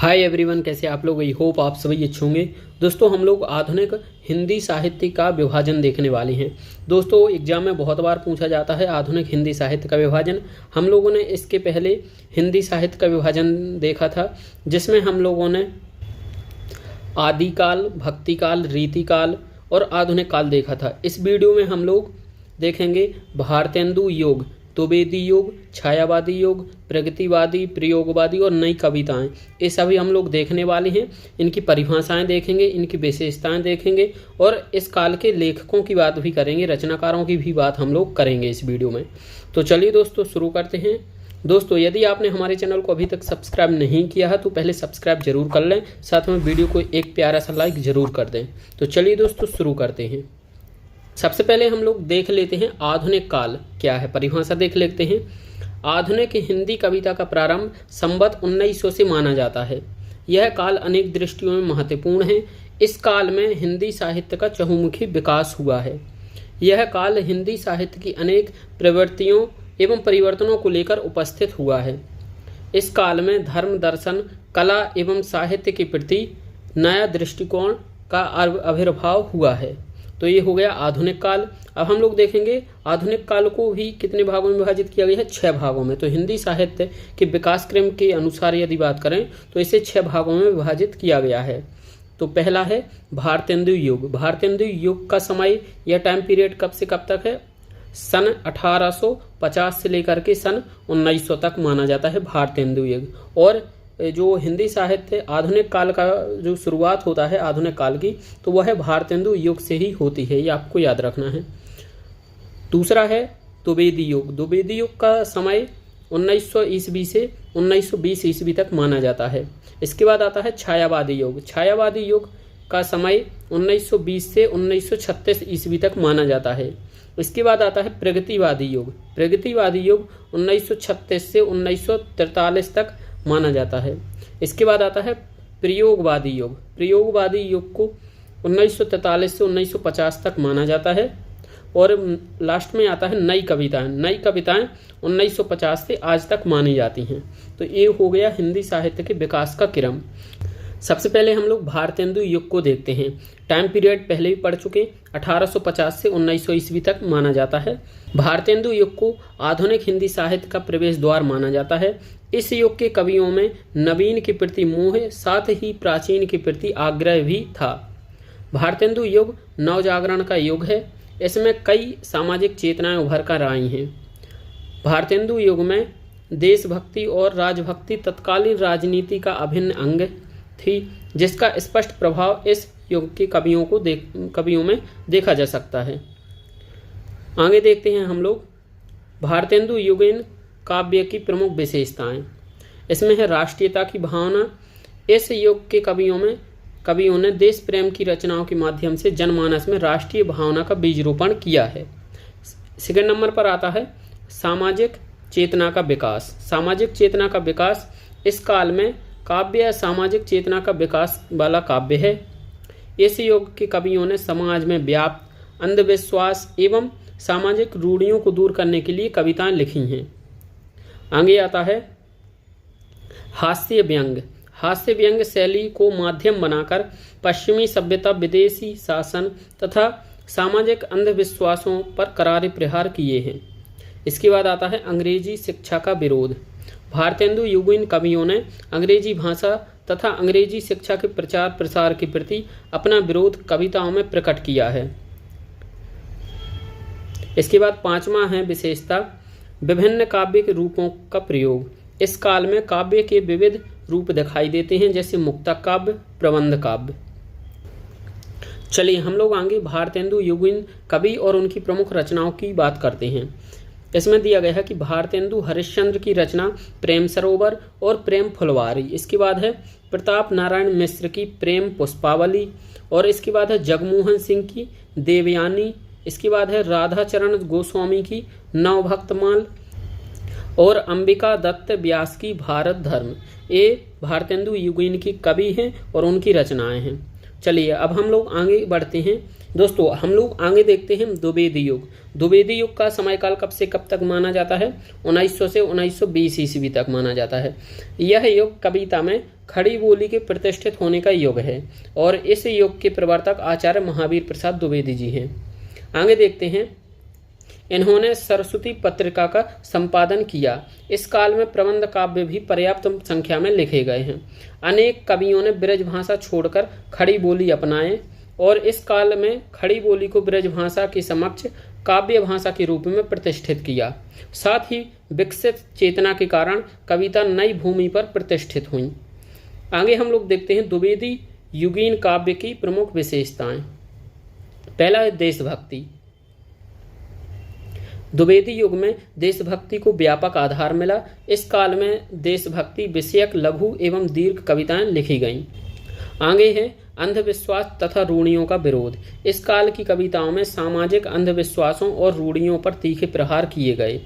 Hi everyone, कैसे आप लोग। आई होप आप सभी अच्छे होंगे। दोस्तों, हम लोग आधुनिक हिंदी साहित्य का विभाजन देखने वाले हैं। दोस्तों, एग्जाम में बहुत बार पूछा जाता है आधुनिक हिंदी साहित्य का विभाजन। हम लोगों ने इसके पहले हिंदी साहित्य का विभाजन देखा था, जिसमें हम लोगों ने आदिकाल, भक्तिकाल, रीतिकाल और आधुनिक काल देखा था। इस वीडियो में हम लोग देखेंगे भारतेंदु योग, द्विवेदी योग, छायावादी योग, प्रगतिवादी, प्रयोगवादी और नई कविताएं। ये सभी हम लोग देखने वाले हैं। इनकी परिभाषाएं देखेंगे, इनकी विशेषताएं देखेंगे और इस काल के लेखकों की बात भी करेंगे, रचनाकारों की भी बात हम लोग करेंगे इस वीडियो में। तो चलिए दोस्तों, शुरू करते हैं। दोस्तों, यदि आपने हमारे चैनल को अभी तक सब्सक्राइब नहीं किया है तो पहले सब्सक्राइब जरूर कर लें, साथ में वीडियो को एक प्यारा सा लाइक जरूर कर दें। तो चलिए दोस्तों, शुरू करते हैं। सबसे पहले हम लोग देख लेते हैं आधुनिक काल क्या है, परिभाषा देख लेते हैं। आधुनिक हिंदी कविता का प्रारंभ संवत 1900 से माना जाता है। यह काल अनेक दृष्टियों में महत्वपूर्ण है। इस काल में हिंदी साहित्य का चहुमुखी विकास हुआ है। यह काल हिंदी साहित्य की अनेक प्रवृत्तियों एवं परिवर्तनों को लेकर उपस्थित हुआ है। इस काल में धर्म, दर्शन, कला एवं साहित्य के प्रति नया दृष्टिकोण का आविर्भाव हुआ है। तो ये हो गया आधुनिक काल। अब हम लोग देखेंगे आधुनिक काल को भी कितने भागों में विभाजित किया गया है, 6 भागों में। तो हिंदी साहित्य के विकास क्रम के अनुसार यदि बात करें तो इसे 6 भागों में विभाजित किया गया है। तो पहला है भारतेंदु युग। भारतेंदु युग का समय यह टाइम पीरियड कब से कब तक है, सन 1850 से लेकर के सन 1900 तक माना जाता है भारतेंदु युग। और जो हिंदी साहित्य आधुनिक काल का जो शुरुआत होता है आधुनिक काल की, तो वह भारतेंदु युग से ही होती है, ये आपको याद रखना है। दूसरा है द्विवेदी युग। द्विवेदी युग का समय 1900 ईस्वी से 1920 ईस्वी तक माना जाता है। इसके बाद आता है छायावादी युग। छायावादी युग का समय 1920 से 1936 ईस्वी तक माना जाता है। इसके बाद आता है प्रगतिवादी युग। प्रगतिवादी युग 1936 से 1943 तक माना जाता है। इसके बाद आता है प्रयोगवादी युग। प्रयोगवादी युग को 1943 से 1950 तक माना जाता है। और लास्ट में आता है नई कविताएं। नई कविताएं 1950 से आज तक मानी जाती हैं। तो ये हो गया हिंदी साहित्य के विकास का क्रम। सबसे पहले हम लोग भारतेंदु युग को देखते हैं। टाइम पीरियड पहले भी पढ़ चुके, 1850 से 1900 ईस्वी तक माना जाता है। भारतेंदु युग को आधुनिक हिंदी साहित्य का प्रवेश द्वार माना जाता है। इस युग के कवियों में नवीन के प्रति मोह, साथ ही प्राचीन के प्रति आग्रह भी था। भारतेंदु युग नवजागरण का युग है। इसमें कई सामाजिक चेतनाएं उभर कर आई हैं। भारतेंदु युग में देशभक्ति और राजभक्ति तत्कालीन राजनीति का अभिन्न अंग थी, जिसका स्पष्ट प्रभाव इस युग के कवियों में देखा जा सकता है। आगे देखते हैं हम लोग भारतेंदु युगीन काव्य की प्रमुख विशेषताएं। इसमें है राष्ट्रीयता की भावना। इस युग के कवियों ने देश प्रेम की रचनाओं के माध्यम से जनमानस में राष्ट्रीय भावना का बीज रोपण किया है। सेकंड नंबर पर आता है सामाजिक चेतना का विकास। सामाजिक चेतना का विकास इस काल में काव्य सामाजिक चेतना का विकास वाला काव्य है। इस युग के कवियों ने समाज में व्याप्त अंधविश्वास एवं सामाजिक रूढ़ियों को दूर करने के लिए कविताएं लिखी हैं। आगे आता है हास्य व्यंग। हास्य व्यंग शैली को माध्यम बनाकर पश्चिमी सभ्यता, विदेशी शासन तथा सामाजिक अंधविश्वासों पर करारे प्रहार किए हैं। इसके बाद आता है अंग्रेजी शिक्षा का विरोध। भारतेंदु युगीन कवियों ने अंग्रेजी भाषा तथा अंग्रेजी शिक्षा के प्रचार प्रसार के प्रति अपना विरोध कविताओं में प्रकट किया है। इसके बाद 5वां है विशेषता विभिन्न काव्य के रूपों का प्रयोग। इस काल में काव्य के विविध रूप दिखाई देते हैं, जैसे मुक्तक काव्य, प्रबंध काव्य। चलिए हम लोग आगे भारतेंदु युगीन कवि और उनकी प्रमुख रचनाओं की बात करते हैं। इसमें दिया गया है कि भारतेंदु हरिश्चंद्र की रचना प्रेम सरोवर और प्रेम फुलवारी। इसके बाद है प्रताप नारायण मिश्र की प्रेम पुष्पावली। और इसके बाद है जगमोहन सिंह की देवयानी। इसके बाद है राधाचरण गोस्वामी की नवभक्तमाल और अंबिका दत्त व्यास की भारत धर्म। ये भारतेंदु युगीन की कवि हैं और उनकी रचनाएं हैं। चलिए अब हम लोग आगे बढ़ते हैं। दोस्तों, हम लोग आगे देखते हैं द्विवेदी युग। द्विवेदी युग का समयकाल कब से कब तक माना जाता है, 1900 से 1920 ईस्वी तक माना जाता है। यह युग कविता में खड़ी बोली के प्रतिष्ठित होने का युग है और इस युग के प्रवर्तक आचार्य महावीर प्रसाद द्विवेदी जी हैं। आगे देखते हैं, इन्होंने सरस्वती पत्रिका का संपादन किया। इस काल में प्रबंध काव्य भी पर्याप्त संख्या में लिखे गए हैं। अनेक कवियों ने ब्रज भाषा छोड़कर खड़ी बोली अपनाए और इस काल में खड़ी बोली को ब्रज भाषा के समक्ष काव्य भाषा के रूप में प्रतिष्ठित किया। साथ ही विकसित चेतना के कारण कविता नई भूमि पर प्रतिष्ठित हुई। आगे हम लोग देखते हैं द्विवेदी युगीन काव्य की प्रमुख विशेषताएं। पहला है देशभक्ति। द्विवेदी युग में देशभक्ति को व्यापक आधार मिला। इस काल में देशभक्ति विषयक लघु एवं दीर्घ कविताएं लिखी गईं। आगे है अंधविश्वास तथा रूढ़ियों का विरोध। इस काल की कविताओं में सामाजिक अंधविश्वासों और रूढ़ियों पर तीखे प्रहार किए गए।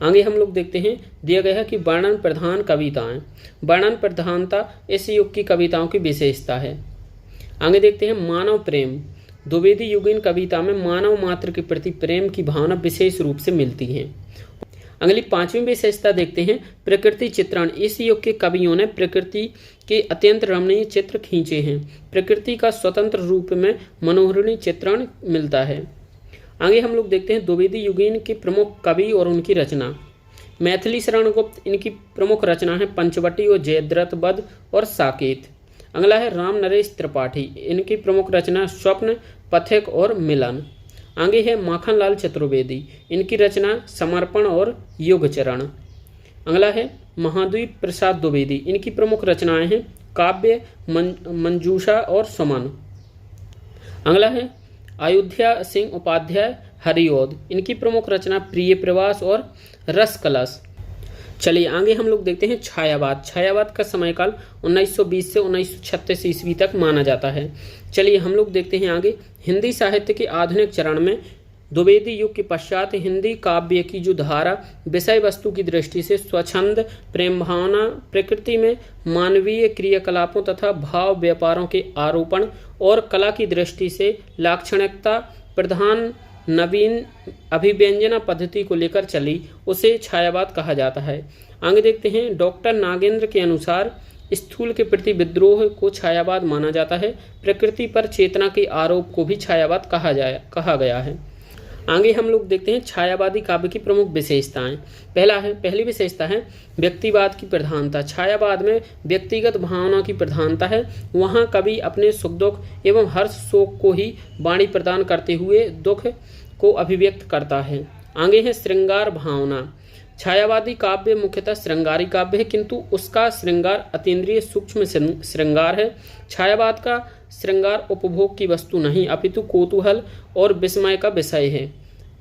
आगे हम लोग देखते हैं, दिया गया है कि वर्णन प्रधान कविताएं। वर्णन प्रधानता इस युग की कविताओं की विशेषता है। आगे देखते हैं मानव प्रेम। द्विवेदी युगीन कविता में मानव मात्र के प्रति प्रेम की भावना विशेष रूप से मिलती है। अगली पांचवी विशेषता देखते हैं, प्रकृति चित्रण। इस युग के कवियों ने प्रकृति के अत्यंत रमणीय चित्र खींचे हैं। प्रकृति का स्वतंत्र रूप में मनोहरणीय चित्रण मिलता है। आगे हम लोग देखते हैं द्विवेदी युगीन के प्रमुख कवि और उनकी रचना। मैथिली शरण गुप्त, इनकी प्रमुख रचना है पंचवटी और जयद्रथ वध और साकेत। अगला है राम नरेश त्रिपाठी, इनकी प्रमुख रचना स्वप्न, पथिक और मिलन। आगे है माखनलाल चतुर्वेदी, इनकी रचना समर्पण और युग चरण। अगला है महाद्वीप प्रसाद द्विवेदी, इनकी प्रमुख रचनाएं हैं काव्य, मंजूषा और सुमन। अगला है अयोध्या सिंह उपाध्याय हरिओद, इनकी प्रमुख रचना प्रिय प्रवास और रस कलश। चलिए आगे हम लोग देखते हैं छायावाद। छायावाद का समयकाल 1920 से 1936 ईस्वी तक माना जाता है। चलिए हम लोग देखते हैं आगे, हिंदी साहित्य के आधुनिक चरण में द्विवेदी युग के पश्चात हिंदी काव्य की जो धारा विषय वस्तु की दृष्टि से स्वच्छंद, प्रेम भावना, प्रकृति में मानवीय क्रियाकलापों तथा भाव व्यापारों के आरोपण और कला की दृष्टि से लाक्षणिकता प्रधान नवीन अभिव्यंजना पद्धति को लेकर चली, उसे छायावाद कहा जाता है। आगे देखते हैं, डॉक्टर नागेंद्र के अनुसार स्थूल के प्रति विद्रोह को छायावाद माना जाता है। प्रकृति पर चेतना के आरोप को भी छायावाद कहा गया है। आगे हम लोग देखते हैं छायावादी काव्य की प्रमुख विशेषताएं। पहली विशेषता है व्यक्तिवाद की प्रधानता। छायावाद में व्यक्तिगत भावना की प्रधानता है। वहाँ कवि अपने सुख दुख एवं हर्ष शोक को ही वाणी प्रदान करते हुए दुख को अभिव्यक्त करता है। आगे है श्रृंगार भावना। छायावादी काव्य मुख्यतः श्रृंगारी काव्य है, किंतु उसका श्रृंगार अतीन्द्रिय सूक्ष्म श्रृंगार है। छायावाद का श्रृंगार उपभोग की वस्तु नहीं अपितु कौतूहल और विस्मय का विषय है।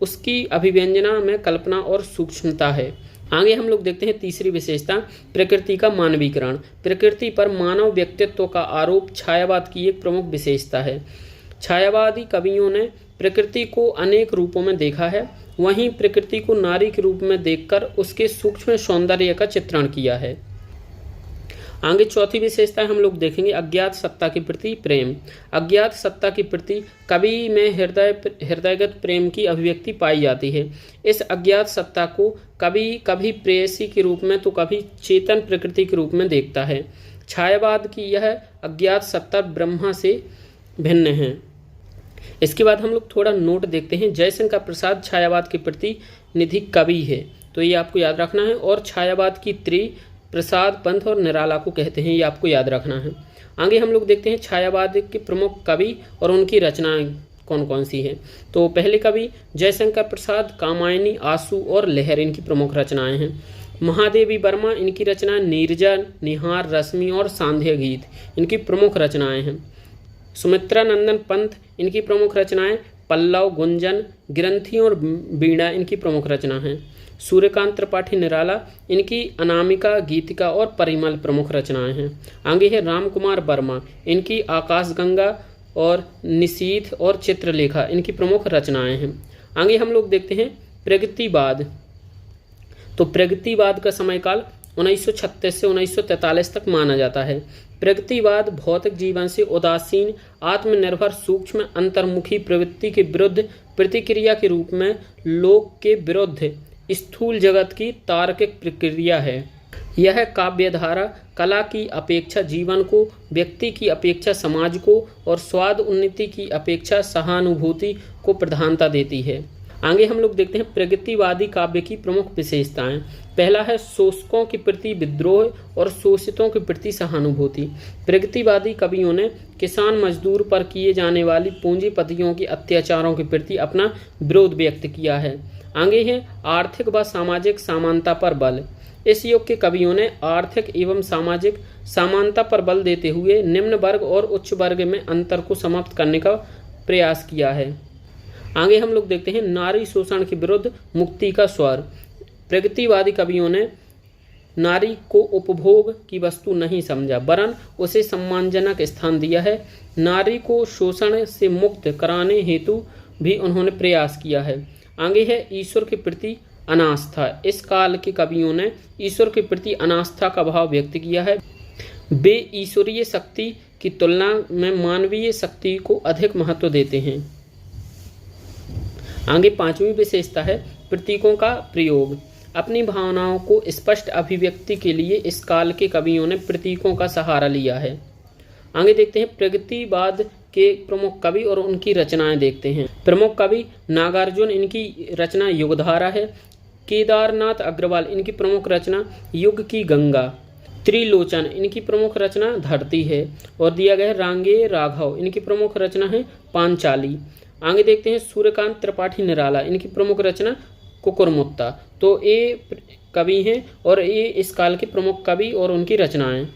उसकी अभिव्यंजना में कल्पना और सूक्ष्मता है। आगे हम लोग देखते हैं तीसरी विशेषता, प्रकृति का मानवीकरण। प्रकृति पर मानव व्यक्तित्व का आरोप छायावाद की एक प्रमुख विशेषता है। छायावादी कवियों ने प्रकृति को अनेक रूपों में देखा है, वहीं प्रकृति को नारी के रूप में देखकर उसके सूक्ष्म सौंदर्य का चित्रण किया है। आगे चौथी विशेषता हम लोग देखेंगे अज्ञात सत्ता के प्रति प्रेम। अज्ञात सत्ता के प्रति कवि में हृदयगत प्रेम की अभिव्यक्ति पाई जाती है। इस अज्ञात सत्ता को कवि कभी प्रेयसी के रूप में तो कभी चेतन प्रकृति के रूप में देखता है। छायावाद की यह अज्ञात सत्ता ब्रह्मा से भिन्न है। इसके बाद हम लोग थोड़ा नोट देखते हैं। जयशंकर प्रसाद छायावाद के प्रति निधि कवि है, तो ये आपको याद रखना है। और छायावाद की त्रि प्रसाद, पंथ और निराला को कहते हैं, ये आपको याद रखना है। आगे हम लोग देखते हैं छायावाद के प्रमुख कवि और उनकी रचनाएं कौन कौन सी हैं। तो पहले कवि जयशंकर प्रसाद, कामायनी, आंसू और लहर इनकी प्रमुख रचनाएं हैं। महादेवी वर्मा, इनकी रचना नीरजा, निहार, रश्मि और सांध्य गीत इनकी प्रमुख रचनाएं हैं। सुमित्रा नंदन पंत, इनकी प्रमुख रचनाएं पल्लव, गुंजन, ग्रंथि और वीणा इनकी प्रमुख रचना हैं। सूर्यकांत त्रिपाठी निराला, इनकी अनामिका, गीतिका और परिमल प्रमुख रचनाएं हैं। आगे है राम कुमार वर्मा, इनकी आकाशगंगा और निशीथ और चित्रलेखा इनकी प्रमुख रचनाएं हैं। आगे हम लोग देखते हैं प्रगतिवाद। तो प्रगतिवाद का समयकाल 1936 से 1943 तक माना जाता है। प्रगतिवाद भौतिक जीवन से उदासीन, आत्मनिर्भर, सूक्ष्म, अंतर्मुखी प्रवृत्ति के विरुद्ध प्रतिक्रिया के रूप में लोक के विरुद्ध स्थूल जगत की तार्किक प्रक्रिया है। यह काव्यधारा कला की अपेक्षा जीवन को, व्यक्ति की अपेक्षा समाज को और स्वाद उन्नति की अपेक्षा सहानुभूति को प्रधानता देती है। आगे हम लोग देखते हैं प्रगतिवादी काव्य की प्रमुख विशेषताएं। पहला है शोषकों के प्रति विद्रोह और शोषितों के प्रति सहानुभूति। प्रगतिवादी कवियों ने किसान मजदूर पर किए जाने वाली पूंजीपतियों के अत्याचारों के प्रति अपना विरोध व्यक्त किया है। आगे है आर्थिक व सामाजिक समानता पर बल। इस युग के कवियों ने आर्थिक एवं सामाजिक समानता पर बल देते हुए निम्न वर्ग और उच्च वर्ग में अंतर को समाप्त करने का प्रयास किया है। आगे हम लोग देखते हैं नारी शोषण के विरुद्ध मुक्ति का स्वर। प्रगतिवादी कवियों ने नारी को उपभोग की वस्तु नहीं समझा, वरन उसे सम्मानजनक स्थान दिया है। नारी को शोषण से मुक्त कराने हेतु भी उन्होंने प्रयास किया है। आगे है ईश्वर के प्रति अनास्था। इस काल के कवियों ने ईश्वर के प्रति अनास्था का भाव व्यक्त किया है। वे ईश्वरीय शक्ति की तुलना में मानवीय शक्ति को अधिक महत्व देते हैं। आगे पांचवी विशेषता है प्रतीकों का प्रयोग। अपनी भावनाओं को स्पष्ट अभिव्यक्ति के लिए इस काल के कवियों ने प्रतीकों का सहारा लिया है। आगे देखते हैं प्रगतिवाद के प्रमुख कवि और उनकी रचनाएं देखते हैं। प्रमुख कवि नागार्जुन, इनकी रचना युगधारा है। केदारनाथ अग्रवाल, इनकी प्रमुख रचना युग की गंगा। त्रिलोचन, इनकी प्रमुख रचना धरती है। और दिया गया है रांगे राघव, इनकी प्रमुख रचना है पांचाली। आगे देखते हैं सूर्यकांत त्रिपाठी निराला, इनकी प्रमुख रचना कुकुरमुत्ता। तो ये कवि हैं और ये इस काल के प्रमुख कवि और उनकी रचनाएं।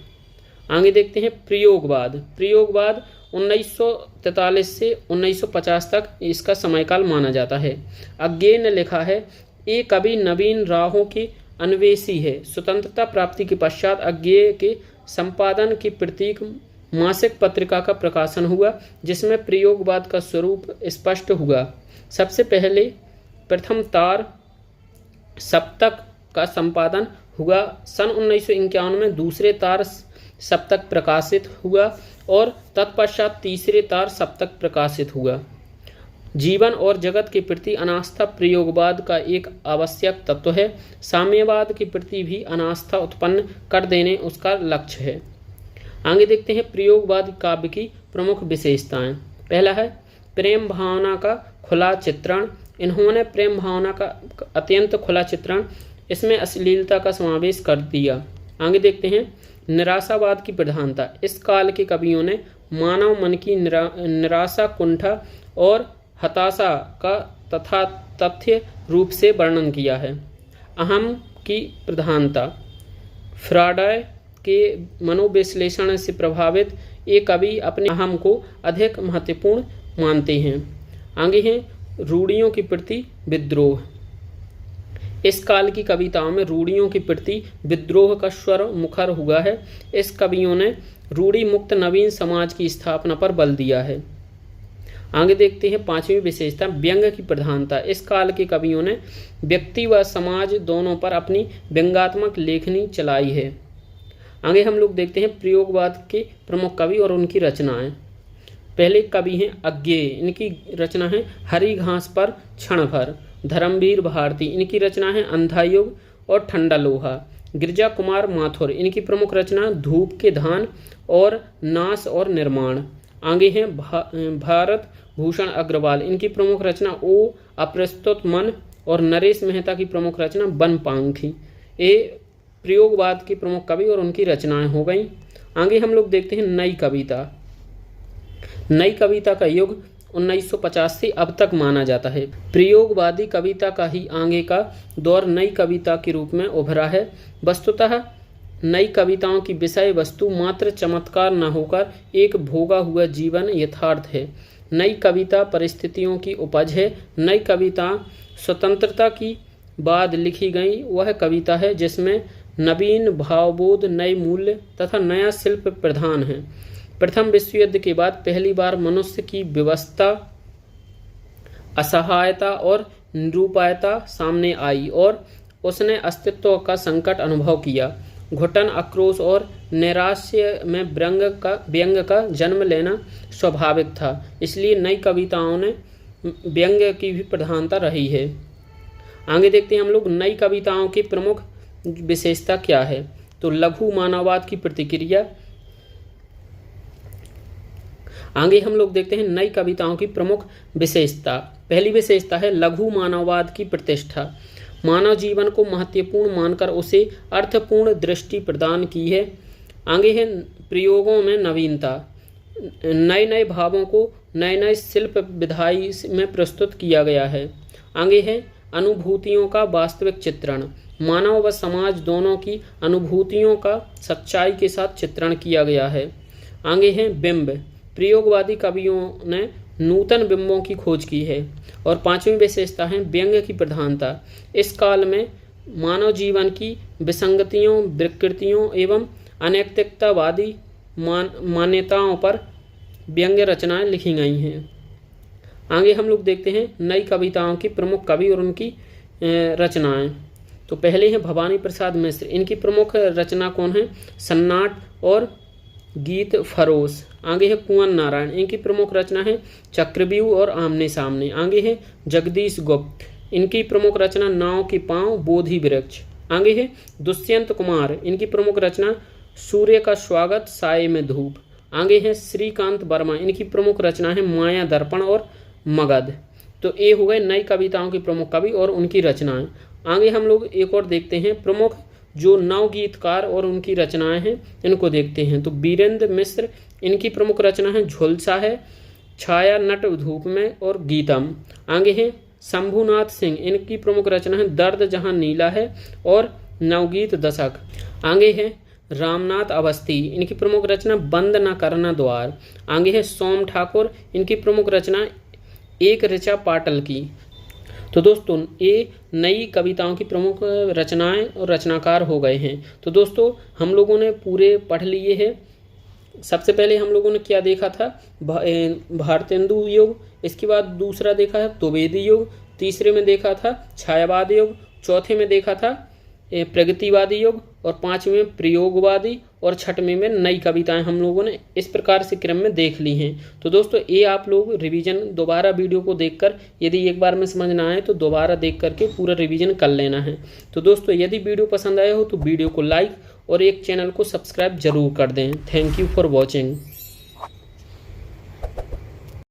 आगे देखते हैं प्रयोगवाद। प्रयोगवाद 1943 से 1950 तक इसका समयकाल माना जाता है। अज्ञेय ने लिखा है, ये कवि नवीन राहों के अन्वेषी है। स्वतंत्रता प्राप्ति के पश्चात अज्ञेय के संपादन के प्रतीक मासिक पत्रिका का प्रकाशन हुआ, जिसमें प्रयोगवाद का स्वरूप स्पष्ट हुआ। सबसे पहले प्रथम तार सप्तक का संपादन हुआ। सन 1951 में दूसरे तार सप्तक प्रकाशित हुआ और तत्पश्चात तीसरे तार सप्तक प्रकाशित हुआ। जीवन और जगत के प्रति अनास्था प्रयोगवाद का एक आवश्यक तत्व है। साम्यवाद के प्रति भी अनास्था उत्पन्न कर देने उसका लक्ष्य है। आगे देखते हैं प्रयोगवाद काव्य की प्रमुख विशेषताएं। पहला है प्रेम भावना का खुला चित्रण। इन्होंने प्रेम भावना का अत्यंत खुला चित्रण, इसमें अश्लीलता का समावेश कर दिया। आगे देखते हैं निराशावाद की प्रधानता। इस काल के कवियों ने मानव मन की निराशा, कुंठा और हताशा का तथा तथ्य रूप से वर्णन किया है। अहम की प्रधानता। फ्राडॉय के मनोविश्लेषण से प्रभावित ये कवि अपने अहम को अधिक महत्वपूर्ण मानते हैं। आगे हैं रूढ़ियों के प्रति विद्रोह। इस काल की कविताओं में रूढ़ियों के प्रति विद्रोह का स्वर मुखर हुआ है। इस कवियों ने रूढ़ि मुक्त नवीन समाज की स्थापना पर बल दिया है। आगे देखते हैं पांचवी विशेषता व्यंग की प्रधानता। इस काल के कवियों ने व्यक्ति व समाज दोनों पर अपनी व्यंग्यात्मक लेखनी चलाई है। आगे हम लोग देखते हैं प्रयोगवाद के प्रमुख कवि और उनकी रचनाएं। पहले कवि हैं अज्ञेय, इनकी रचना है हरी घास पर क्षण भर। धर्मवीर भारती, इनकी रचना है अंधा युग और ठंडा लोहा। गिरजा कुमार माथुर, इनकी प्रमुख रचना धूप के धान और नाश और निर्माण। आगे हैं भारत भूषण अग्रवाल, इनकी प्रमुख रचना ओ अप्रस्तुत मन और नरेश मेहता की प्रमुख रचना वन पांखी। ये प्रयोगवाद के प्रमुख कवि और उनकी रचनाएं हो गई। आगे हम लोग देखते हैं नई कविता। नई कविता का युग 1950 से अब तक माना जाता है। प्रयोगवादी कविता का ही आगे का दौर नई कविता के रूप में उभरा है। वस्तुतः नई कविताओं की विषय वस्तु मात्र चमत्कार न होकर एक भोगा हुआ जीवन यथार्थ है। नई कविता परिस्थितियों की उपज है। नई कविता स्वतंत्रता की बाद लिखी गई वह कविता है जिसमें नवीन भावबोध, नए मूल्य तथा नया शिल्प प्रधान है। प्रथम विश्व युद्ध के बाद पहली बार मनुष्य की व्यवस्था, असहायता और निरूपायता सामने आई और उसने अस्तित्व का संकट अनुभव किया। घुटन, आक्रोश और नैराश्य में व्यंग का जन्म लेना स्वाभाविक था। इसलिए नई कविताओं ने व्यंग की भी प्रधानता रही है। आगे देखते हैं हम लोग नई कविताओं की प्रमुख विशेषता क्या है। तो लघु मानववाद की प्रतिक्रिया। आगे हम लोग देखते हैं नई कविताओं की प्रमुख विशेषता। पहली विशेषता है लघु मानववाद की प्रतिष्ठा। मानव जीवन को महत्वपूर्ण मानकर उसे अर्थपूर्ण दृष्टि प्रदान की है। आगे है प्रयोगों में नवीनता। नए नए भावों को नए नए शिल्प विधाई में प्रस्तुत किया गया है। आगे है अनुभूतियों का वास्तविक चित्रण। मानव व समाज दोनों की अनुभूतियों का सच्चाई के साथ चित्रण किया गया है। आगे है बिंब। प्रयोगवादी कवियों ने नूतन बिंबों की खोज की है। और पांचवी विशेषता है व्यंग्य की प्रधानता। इस काल में मानव जीवन की विसंगतियों, विकृतियों एवं अनैतिकतावादी मान्यताओं पर व्यंग्य रचनाएं लिखी गई हैं। आगे हम लोग देखते हैं नई कविताओं की प्रमुख कवि और उनकी रचनाएं। तो पहले हैं भवानी प्रसाद मिश्र। इनकी प्रमुख रचना कौन है? सन्नाट और गीत फरोश। आगे है कुंवर नारायण। इनकी प्रमुख रचना है चक्रव्यूह और आमने सामने। आगे है जगदीश गुप्त। इनकी प्रमुख रचना नाव के पांव, बोधि वृक्ष। आगे है दुष्यंत कुमार। इनकी प्रमुख रचना सूर्य का स्वागत, साये में धूप। आगे है श्रीकांत वर्मा। इनकी प्रमुख रचना है माया दर्पण और मगध। तो ये हो गए नई कविताओं के प्रमुख कवि और उनकी रचनाएं। आगे हम लोग एक और देखते हैं प्रमुख जो नवगीतकार और उनकी रचनाएं हैं, इनको देखते हैं। तो बीरेंद्र मिश्र। इनकी प्रमुख रचना है झुलसा है, छाया, नट धूप में और गीतम। आगे है शंभुनाथ सिंह। इनकी प्रमुख रचना है दर्द जहां नीला है और नवगीत दशक। आगे है रामनाथ अवस्थी। इनकी प्रमुख रचना बंद न करना द्वार। आगे है सोम ठाकुर। इनकी प्रमुख रचना एक ऋचा पाटल की। तो दोस्तों ये नई कविताओं की प्रमुख रचनाएं और रचनाकार हो गए हैं। तो दोस्तों हम लोगों ने पूरे पढ़ लिए हैं। सबसे पहले हम लोगों ने क्या देखा था? भारतेंदु युग। इसके बाद दूसरा देखा है द्विवेदी युग। तीसरे में देखा था छायावाद युग। चौथे में देखा था प्रगतिवादी युग। और पांचवें में प्रयोगवादी। और छठवें में नई कविताएं हम लोगों ने इस प्रकार से क्रम में देख ली हैं। तो दोस्तों ये आप लोग रिवीजन दोबारा वीडियो को देखकर यदि एक बार में समझ ना आए तो दोबारा देख करके पूरा रिवीजन कर लेना है। तो दोस्तों यदि वीडियो पसंद आया हो तो वीडियो को लाइक और एक चैनल को सब्सक्राइब जरूर कर दें। Thank you for watching.